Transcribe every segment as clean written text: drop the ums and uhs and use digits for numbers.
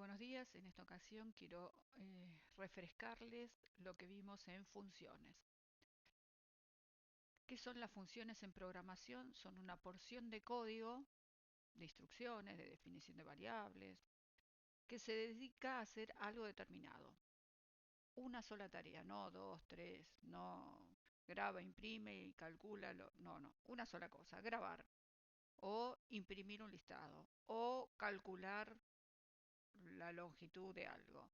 buenos días. En esta ocasión quiero refrescarles lo que vimos en funciones. ¿Qué son las funciones en programación? Son una porción de código, de instrucciones, de definición de variables, que se dedica a hacer algo determinado. Una sola tarea, no dos, tres, no graba, imprime y calcula. No, no, una sola cosa, grabar o imprimir un listado o calcular la longitud de algo.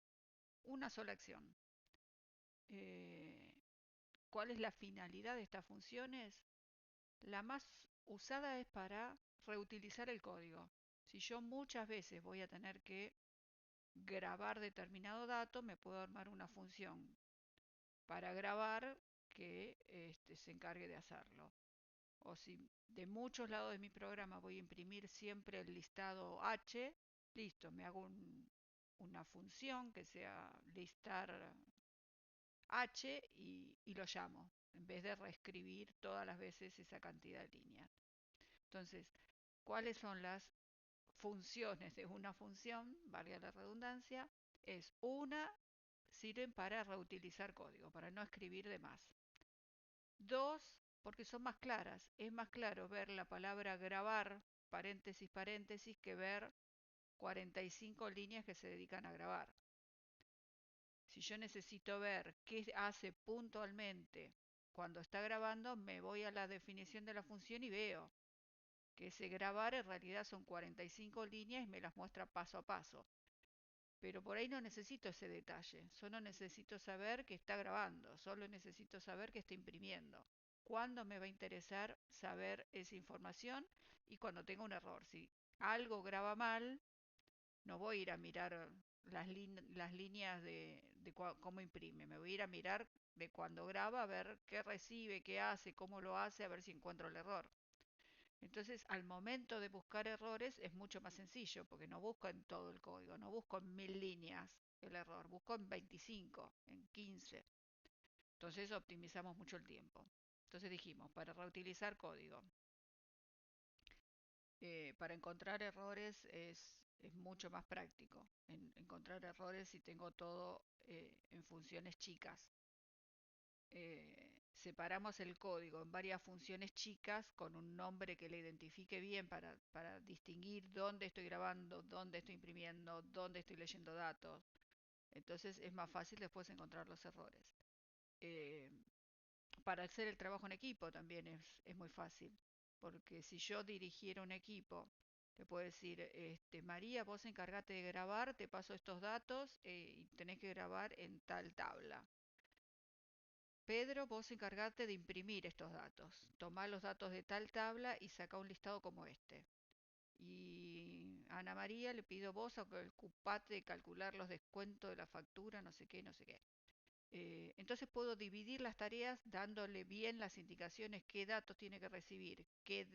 Una sola acción. Eh, ¿Cuál es la finalidad de estas funciones? La más usada es para reutilizar el código. Si yo muchas veces voy a tener que grabar determinado dato, me puedo armar una función para grabar que se encargue de hacerlo. O si de muchos lados de mi programa voy a imprimir siempre el listado H, listo, me hago una función que sea listar H y lo llamo, en vez de reescribir todas las veces esa cantidad de líneas. Entonces, ¿cuáles son las funciones de una función? Valga la redundancia, es una, sirven para reutilizar código, para no escribir de más. Dos, porque son más claras. Es más claro ver la palabra grabar, paréntesis, paréntesis, que ver 45 líneas que se dedican a grabar. Si yo necesito ver qué hace puntualmente cuando está grabando, me voy a la definición de la función y veo que ese grabar en realidad son 45 líneas y me las muestra paso a paso. Pero por ahí no necesito ese detalle, solo necesito saber que está grabando, solo necesito saber que está imprimiendo. ¿Cuándo me va a interesar saber esa información? Y cuando tenga un error. Si algo graba mal, no voy a ir a mirar las líneas de cómo imprime, me voy a ir a mirar de cuando graba, a ver qué recibe, qué hace, cómo lo hace, a ver si encuentro el error. Entonces, al momento de buscar errores es mucho más sencillo, porque no busco en todo el código, no busco en 1000 líneas el error, busco en 25, en 15. Entonces optimizamos mucho el tiempo. Entonces dijimos, para reutilizar código, para encontrar errores es mucho más práctico. Encontrar errores si tengo todo en funciones chicas. Separamos el código en varias funciones chicas con un nombre que le identifique bien para distinguir dónde estoy grabando, dónde estoy imprimiendo, dónde estoy leyendo datos. Entonces es más fácil después encontrar los errores. Eh, para hacer el trabajo en equipo también es muy fácil, porque si yo dirigiera un equipo, te puedo decir, María, vos encargate de grabar, te paso estos datos y tenés que grabar en tal tabla. Pedro, vos encargate de imprimir estos datos. Tomá los datos de tal tabla y saca un listado como este. Y a Ana María le pido vos a que ocupate de calcular los descuentos de la factura, no sé qué, no sé qué. Entonces puedo dividir las tareas dándole bien las indicaciones, qué datos tiene que recibir, qué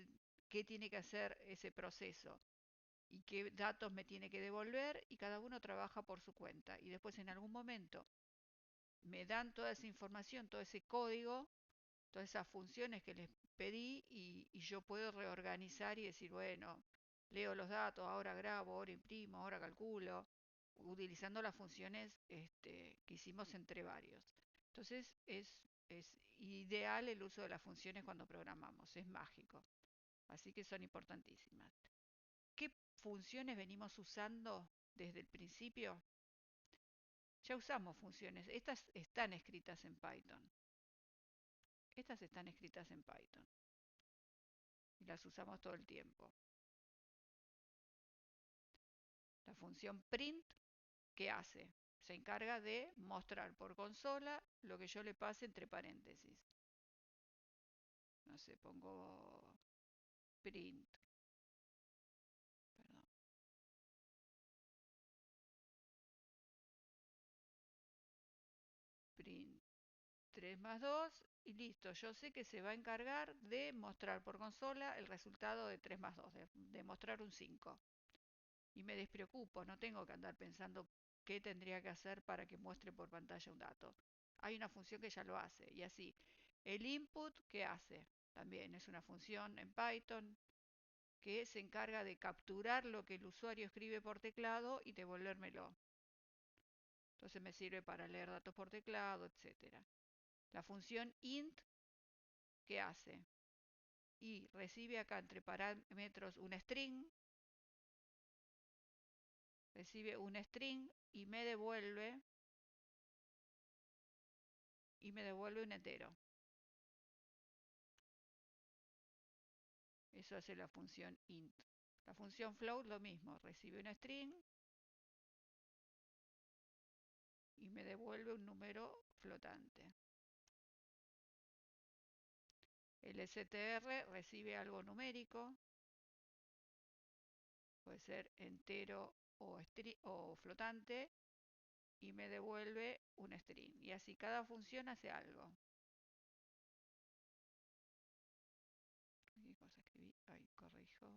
tiene que hacer ese proceso y qué datos me tiene que devolver y cada uno trabaja por su cuenta. Y después en algún momento me dan toda esa información, todo ese código, todas esas funciones que les pedí y yo puedo reorganizar y decir, bueno, leo los datos, ahora grabo, ahora imprimo, ahora calculo, utilizando las funciones que hicimos entre varios. Entonces es ideal el uso de las funciones cuando programamos, es mágico. Así que son importantísimas. ¿Qué funciones venimos usando desde el principio? Ya usamos funciones. Estas están escritas en Python. Estas están escritas en Python y las usamos todo el tiempo. La función print, ¿qué hace? Se encarga de mostrar por consola lo que yo le pase entre paréntesis. No sé, pongo print, perdón, print 3 más 2 y listo. Yo sé que se va a encargar de mostrar por consola el resultado de 3 más 2, de mostrar un 5. Y me despreocupo, no tengo que andar pensando qué tendría que hacer para que muestre por pantalla un dato. Hay una función que ya lo hace y así. El input, ¿qué hace? También es una función en Python que se encarga de capturar lo que el usuario escribe por teclado y devolvérmelo. Entonces me sirve para leer datos por teclado, etcétera. La función int, ¿qué hace? Y recibe acá entre parámetros un string, recibe un string y me devuelve un entero. Eso hace la función int. La función float lo mismo, recibe un string y me devuelve un número flotante. El str recibe algo numérico, puede ser entero o flotante, y me devuelve un string. Y así cada función hace algo. ¿Qué cosa escribí? Ahí corrijo.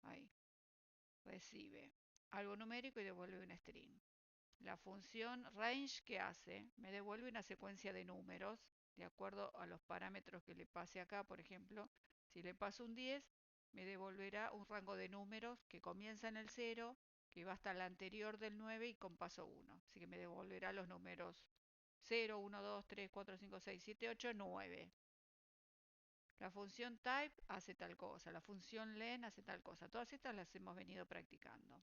Ahí. Recibe algo numérico y devuelve un string. La función range, ¿qué hace? Me devuelve una secuencia de números de acuerdo a los parámetros que le pase acá. Por ejemplo, si le paso un 10, me devolverá un rango de números que comienza en el 0, que va hasta la anterior del 9 y con paso 1. Así que me devolverá los números 0, 1, 2, 3, 4, 5, 6, 7, 8, 9. La función type hace tal cosa, la función len hace tal cosa. Todas estas las hemos venido practicando.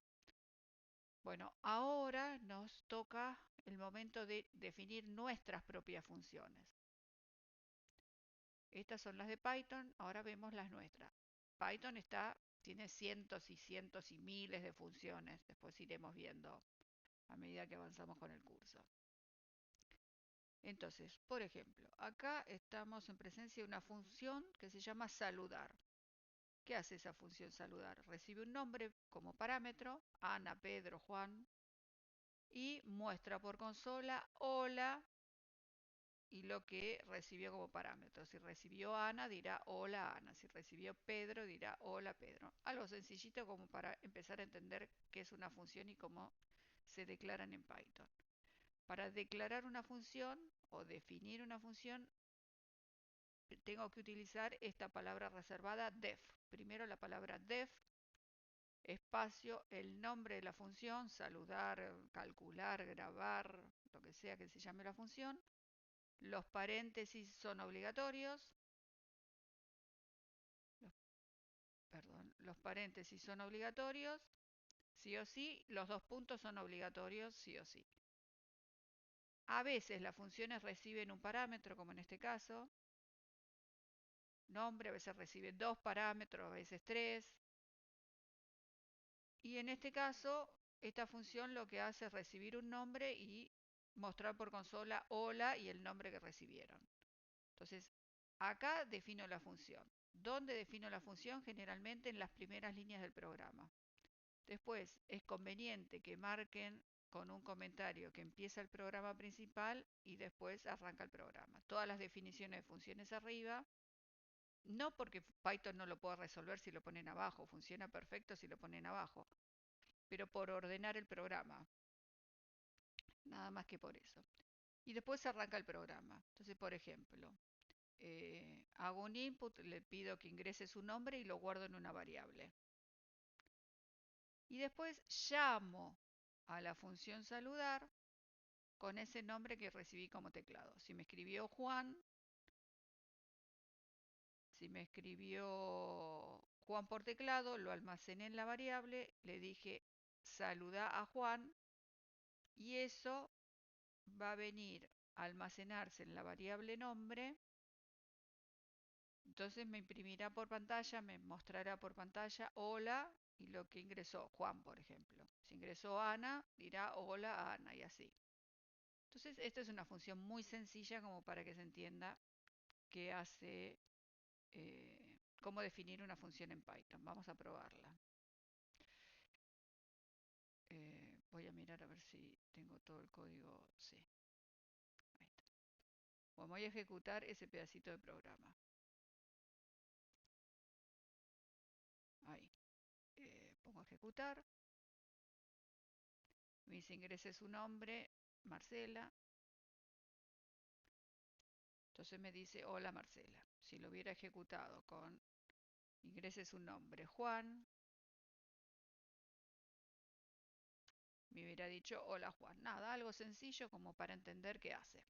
Bueno, ahora nos toca el momento de definir nuestras propias funciones. Estas son las de Python, ahora vemos las nuestras. Python tiene cientos y cientos y miles de funciones, después iremos viendo a medida que avanzamos con el curso. Entonces, por ejemplo, acá estamos en presencia de una función que se llama saludar. ¿Qué hace esa función saludar? Recibe un nombre como parámetro, Ana, Pedro, Juan, y muestra por consola hola y lo que recibió como parámetro. Si recibió Ana, dirá hola Ana. Si recibió Pedro, dirá hola Pedro. Algo sencillito como para empezar a entender qué es una función y cómo se declaran en Python. Para declarar una función o definir una función, tengo que utilizar esta palabra reservada def. Primero la palabra def, espacio, el nombre de la función, saludar, calcular, grabar, lo que sea que se llame la función. Los paréntesis son obligatorios. Los, perdón, los paréntesis son obligatorios, sí o sí. Los dos puntos son obligatorios, sí o sí. A veces las funciones reciben un parámetro, como en este caso. Nombre, a veces recibe dos parámetros, a veces tres. Y en este caso, esta función lo que hace es recibir un nombre y mostrar por consola hola y el nombre que recibieron. Entonces, acá defino la función. ¿Dónde defino la función? Generalmente en las primeras líneas del programa. Después, es conveniente que marquen con un comentario que empieza el programa principal y después arranca el programa. Todas las definiciones de funciones arriba, no porque Python no lo pueda resolver si lo ponen abajo, funciona perfecto si lo ponen abajo, pero por ordenar el programa, nada más que por eso. Y después arranca el programa. Entonces, por ejemplo, hago un input, le pido que ingrese su nombre y lo guardo en una variable. Y después llamo a la función saludar con ese nombre que recibí como teclado. Si me escribió Juan, si me escribió Juan por teclado, lo almacené en la variable, le dije saluda a Juan y eso va a venir a almacenarse en la variable nombre. Entonces me imprimirá por pantalla, me mostrará por pantalla hola y lo que ingresó Juan, por ejemplo. Si ingresó Ana, dirá hola Ana y así. Entonces esta es una función muy sencilla como para que se entienda qué hace, cómo definir una función en Python. Vamos a probarla. Voy a mirar a ver si tengo todo el código. Sí, ahí está. Bueno, voy a ejecutar ese pedacito de programa. Ahí. Pongo a ejecutar. Me dice ingrese su nombre, Marcela. Entonces me dice, hola Marcela. Si lo hubiera ejecutado con ingrese su nombre, Juan, me hubiera dicho, hola Juan. Nada, algo sencillo como para entender qué hace.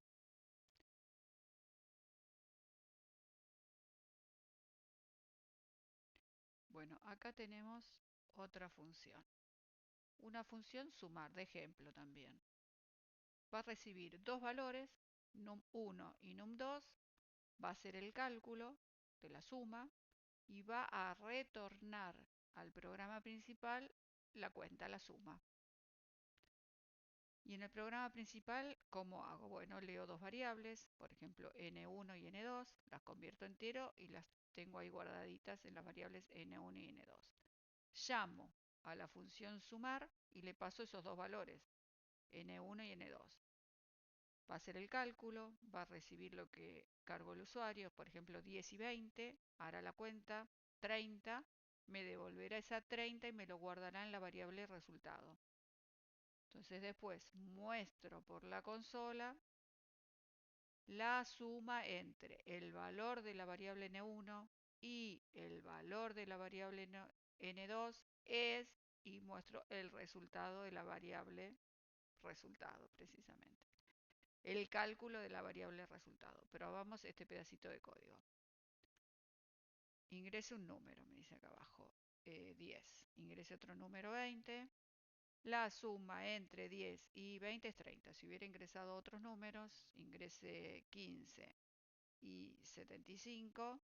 Bueno, acá tenemos otra función. Una función sumar, de ejemplo también. Va a recibir dos valores, num1 y num2, va a hacer el cálculo de la suma y va a retornar al programa principal la cuenta, la suma. Y en el programa principal, ¿cómo hago? Bueno, leo dos variables, por ejemplo n1 y n2, las convierto entero y las tengo ahí guardaditas en las variables n1 y n2. Llamo a la función sumar y le paso esos dos valores, n1 y n2. Va a hacer el cálculo, va a recibir lo que cargó el usuario, por ejemplo 10 y 20, hará la cuenta, 30, me devolverá esa 30 y me lo guardará en la variable resultado. Entonces después muestro por la consola la suma entre el valor de la variable n1 y el valor de la variable n2 es, y muestro el resultado de la variable resultado precisamente. El cálculo de la variable resultado. Pero vamos este pedacito de código. Ingrese un número, me dice acá abajo, 10. Ingrese otro número, 20. La suma entre 10 y 20 es 30. Si hubiera ingresado otros números, ingrese 15 y 75.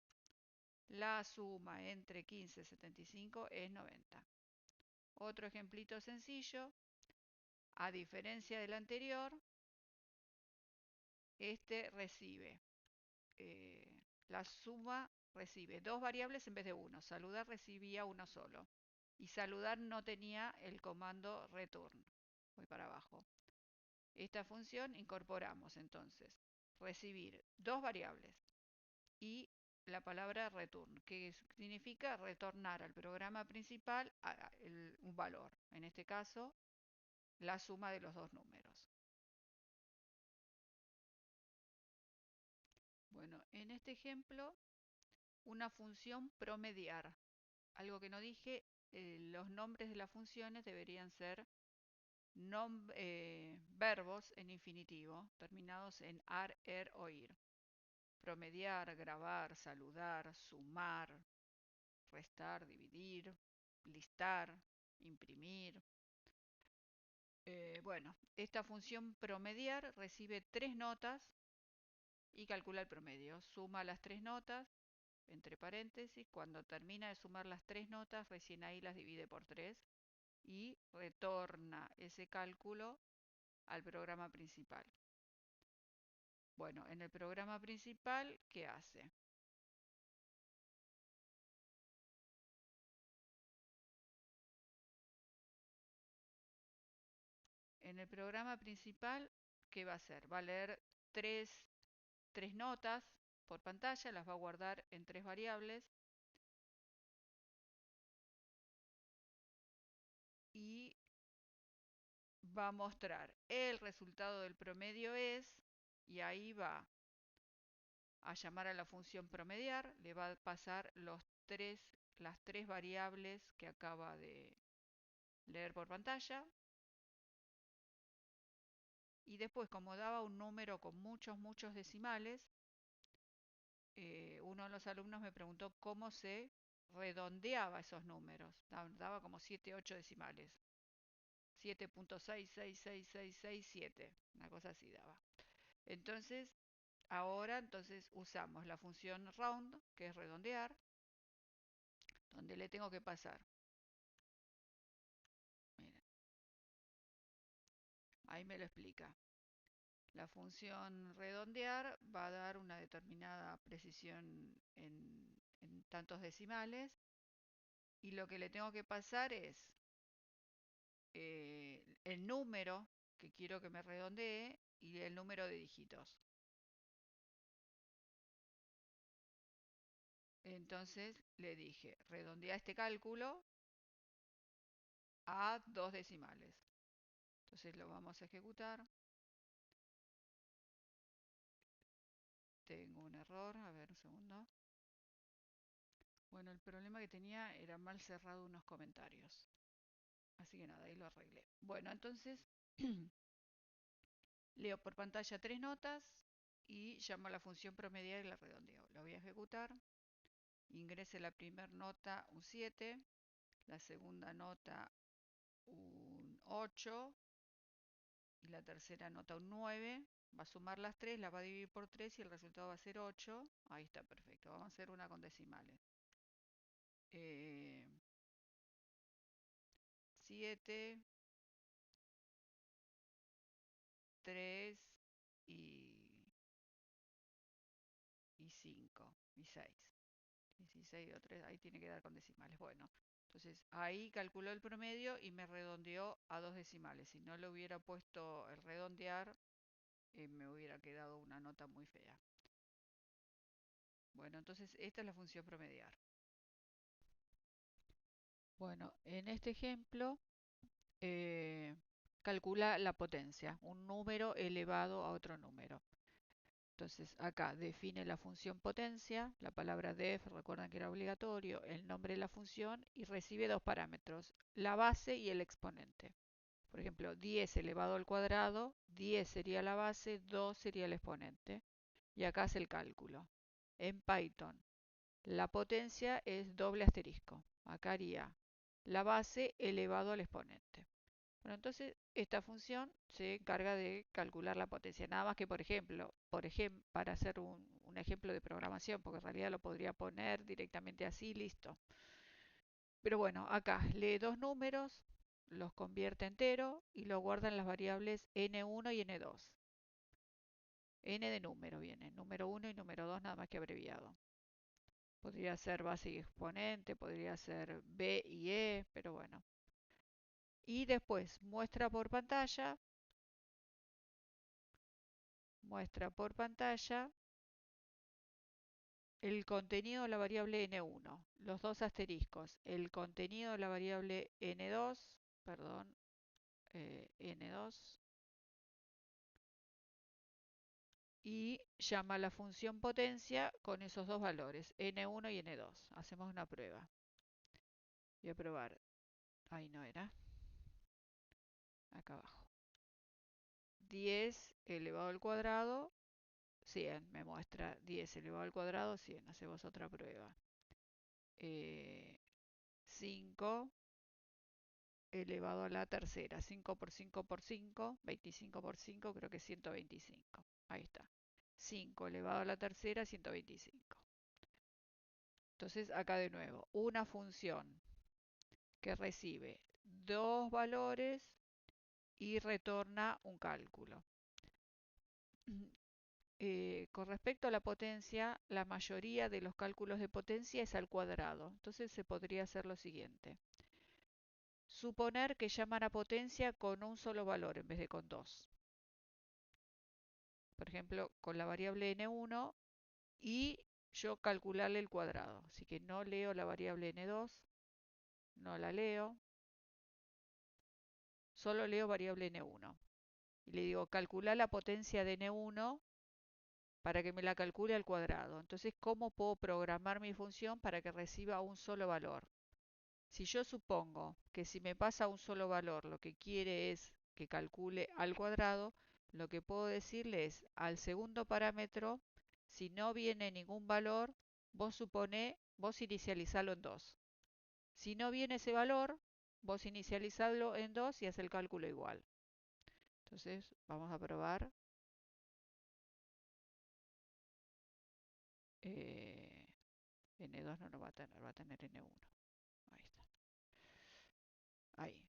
La suma entre 15 y 75 es 90. Otro ejemplito sencillo. A diferencia del anterior, este recibe la suma recibe dos variables en vez de uno. Saludar recibía uno solo. Y saludar no tenía el comando return. Voy para abajo. Esta función incorporamos entonces recibir dos variables y la palabra return, que significa retornar al programa principal un valor. En este caso, la suma de los dos números. Bueno, en este ejemplo, una función promediar. Algo que no dije, los nombres de las funciones deberían ser verbos en infinitivo, terminados en ar, er o ir. Promediar, grabar, saludar, sumar, restar, dividir, listar, imprimir. Bueno, esta función promediar recibe tres notas y calcula el promedio. Suma las tres notas, entre paréntesis, cuando termina de sumar las tres notas, recién ahí las divide por tres y retorna ese cálculo al programa principal. Bueno, en el programa principal, ¿qué hace? En el programa principal, ¿qué va a hacer? Va a leer tres notas por pantalla, las va a guardar en tres variables y va a mostrar el resultado del promedio es, y ahí va a llamar a la función promediar, le va a pasar las tres variables que acaba de leer por pantalla. Y después, como daba un número con muchos decimales, uno de los alumnos me preguntó cómo se redondeaba esos números. Daba como 7, 8 decimales. 7.6666667, una cosa así daba. Entonces, ahora usamos la función round, que es redondear, donde le tengo que pasar. Miren, ahí me lo explica. La función redondear va a dar una determinada precisión en tantos decimales y lo que le tengo que pasar es el número que quiero que me redondee y el número de dígitos. Entonces le dije, redondea este cálculo a dos decimales. Entonces lo vamos a ejecutar. tengo un error, a ver un segundo. Bueno, el problema que tenía era mal cerrado unos comentarios. Así que nada, ahí lo arreglé. Bueno, entonces leo por pantalla tres notas y llamo a la función promediar y la redondeo. Lo voy a ejecutar. Ingrese la primera nota un 7, la segunda nota un 8 y la tercera nota un 9. Va a sumar las tres, las va a dividir por 3 y el resultado va a ser 8. Ahí está, perfecto. Vamos a hacer una con decimales. 7, 3 y, 5 y 6. 16 o 3, ahí tiene que dar con decimales. Bueno, entonces ahí calculó el promedio y me redondeó a dos decimales. Si no le hubiera puesto el redondear, me hubiera quedado una nota muy fea. Bueno, entonces esta es la función promediar. Bueno, en este ejemplo eh, calcula la potencia, un número elevado a otro número. Entonces acá define la función potencia, la palabra def, recuerdan que era obligatorio, el nombre de la función y recibe dos parámetros, la base y el exponente. Por ejemplo, 10 elevado al cuadrado, 10 sería la base, 2 sería el exponente. Y acá hace el cálculo. En Python, la potencia es doble asterisco. Acá haría la base elevado al exponente. Bueno, entonces esta función se encarga de calcular la potencia. Nada más que, por ejemplo, para hacer un ejemplo de programación, porque en realidad lo podría poner directamente así, listo. Pero bueno, acá lee dos números, los convierte a entero y lo guarda en las variables n1 y n2. N de número viene, número 1 y número 2 nada más que abreviado. Podría ser base y exponente, podría ser B y E, pero bueno. Y después muestra por pantalla el contenido de la variable n1, los dos asteriscos, el contenido de la variable n2, perdón, n2, y llama a la función potencia con esos dos valores, n1 y n2. Hacemos una prueba. Voy a probar. Ahí no era. Acá abajo. 10 elevado al cuadrado, 100. Me muestra 10 elevado al cuadrado, 100. Hacemos otra prueba. 5 elevado a la tercera. 5 por 5 por 5. 25 por 5, creo que 125. Ahí está. 5 elevado a la tercera, 125. Entonces acá de nuevo, una función que recibe dos valores y retorna un cálculo. Con respecto a la potencia, la mayoría de los cálculos de potencia es al cuadrado. Entonces se podría hacer lo siguiente. Suponer que llaman a potencia con un solo valor en vez de con dos. Por ejemplo, con la variable n1 y yo calcularle el cuadrado. Así que no leo la variable n2, no la leo, solo leo variable n1. Y le digo, calcular la potencia de n1 para que me la calcule al cuadrado. Entonces, ¿cómo puedo programar mi función para que reciba un solo valor? Si yo supongo que si me pasa un solo valor, lo que quiere es que calcule al cuadrado, lo que puedo decirle es al segundo parámetro, si no viene ningún valor, vos inicializalo en 2. Si no viene ese valor, vos inicializalo en 2 y haz el cálculo igual. Entonces, vamos a probar. N2 no lo va a tener N1. Ahí está. Ahí.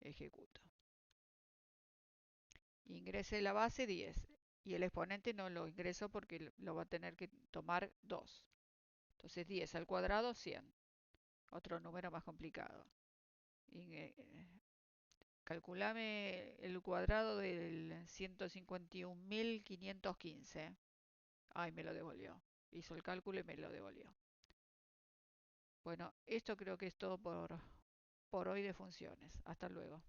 Ejecuto. Ingrese la base 10 y el exponente no lo ingreso porque lo va a tener que tomar 2. Entonces 10 al cuadrado, 100. Otro número más complicado. Calculame el cuadrado del 151.515. Ay, me lo devolvió. Hizo el cálculo y me lo devolvió. Bueno, esto creo que es todo por hoy de funciones. Hasta luego.